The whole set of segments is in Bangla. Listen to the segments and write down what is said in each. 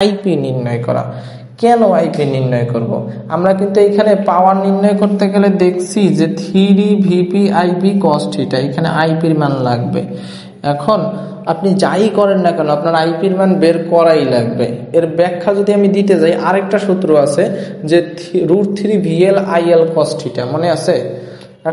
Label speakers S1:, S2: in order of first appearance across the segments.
S1: আইপি নির্ণয় করা। কেন আইপি নির্ণয় করব? আমরা কিন্তু এখানে পাওয়ার নির্ণয় করতে গেলে দেখছি যে 3 আইপি cos θ, এখানে আইপির মান লাগবে। এখন আপনি যাই করেন না কেন আপনার আইপির মান বের করাই লাগবে। এর ব্যাখ্যা যদি আমি দিতে যাই, আরেকটা সূত্র আছে যে √3 VL cos θ, মনে আছে?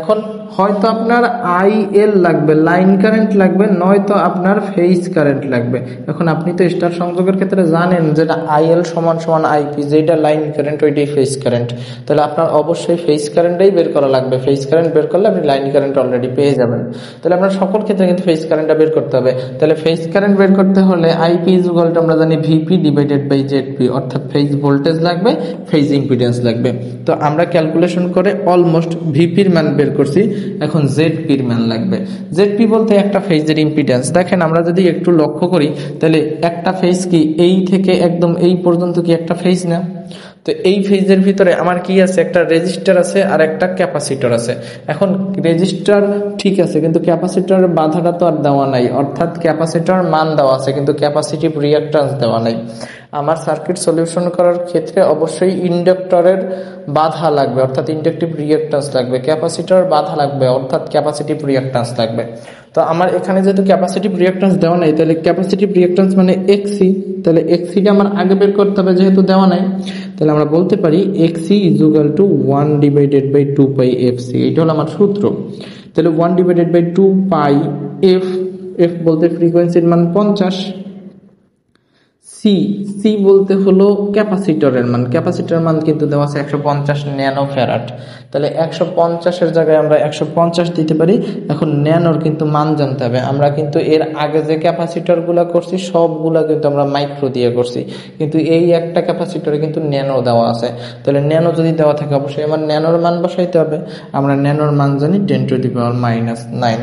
S1: এখন হয়তো আপনার আইএল লাগবে, লাইন কারেন্ট লাগবে, নয়তো আপনার ফেজ কারেন্ট লাগবে। এখন আপনি তো স্টার সংযোগের ক্ষেত্রে জানেন যেটা আইএল সমান সমান আইপি, যেটা লাইন কারেন্ট ওইটাই ফেজ কারেন্ট। তাহলে আপনার অবশ্যই ফেজ কারেন্টটাই বের করা লাগবে। ফেজ কারেন্ট বের করলে আপনি লাইন কারেন্ট অলরেডি পেয়ে যাবেন। তাহলে আপনার সকল ক্ষেত্রে কিন্তু ফেজ কারেন্টটা বের করতে হবে। তাহলে ফেজ কারেন্ট বের করতে হলে আইপি ইকুয়ালটা আমরা জানি ভিপি ডিভাইডেড বাই জেডপি, অর্থাৎ ফেজ ভোল্টেজ লাগবে, ফেজ ইম্পিডেন্স লাগবে। তো আমরা ক্যালকুলেশন করে অলমোস্ট ভিপির মান বের করছি, এখন জেডপির মান লাগবে। জেডপি বলতে একটা ফেজের ইম্পিডেন্স। দেখেন আমরা যদি একটু লক্ষ্য করি তাহলে একটা ফেজ কি এই থেকে একদম এই পর্যন্ত কি একটা ফেজ না? তো এই ফেজের ভিতরে আমার কি আছে, একটা রেজিস্টার আছে আর একটা ক্যাপাসিটর আছে। এখন রেজিস্টার ঠিক আছে, কিন্তু ক্যাপাসিটরের বাধাটা তো আর দেওয়া নাই, অর্থাৎ ক্যাপাসিটর মান দেওয়া আছে কিন্তু ক্যাপাসিটিভ রিঅ্যাক্ট্যান্স দেওয়া নাই। আমার সার্কিট সলিউশন করার ক্ষেত্রে অবশ্যই ইন্ডাক্টরের বাধা লাগবে, অর্থাৎ ইন্ডাকটিভ রিঅ্যাক্ট্যান্স লাগবে, ক্যাপাসিটর বাধা লাগবে, অর্থাৎ ক্যাপাসিটিভ রিঅ্যাক্ট্যান্স লাগবে। তো আমার এখানে যেহেতু ক্যাপাসিটিভ রিঅ্যাক্ট্যান্স দেওয়া নাই, তাহলে ক্যাপাসিটিভ রিঅ্যাক্ট্যান্স মানে এক্সি, তাহলে এক্সিটা আমার আগে বের করতে হবে যেহেতু দেওয়া নাই। তাহলে আমরা বলতে পারি XC equal to 1 divided by 2 pi FC, এটা হলো আমার সূত্র। তাহলে 1 divided by 2 pi F, F বলতে ফ্রিকোয়েন্সির মান 50, সি বলতে হলো ক্যাপাসিটরের মান, ক্যাপাসিটরের মান কিন্তু দেওয়া আছে 150 ন্যানো ফ্যারাড। তাহলে 150-এর জায়গায় আমরা 150 দিতে পারি। এখন ন্যানোর কিন্তু মান জানতে হবে। আমরা কিন্তু এর আগে যে ক্যাপাসিটর গুলা করছি সবগুলা কিন্তু আমরা মাইক্রো দিয়ে করছি, কিন্তু এই একটা ক্যাপাসিটরে কিন্তু ন্যানো দেওয়া আছে। তাহলে ন্যানো যদি দেওয়া থাকে অবশ্যই আমার ন্যানোর মান বসাইতে হবে। আমরা ন্যানোর মান জানি 10⁻⁹।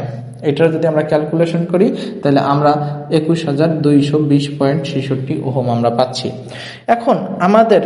S1: এটা যদি আমরা ক্যালকুলেশন করি তাহলে আমরা 21,220.66 ওহম আমরা পাচ্ছি। এখন আমাদের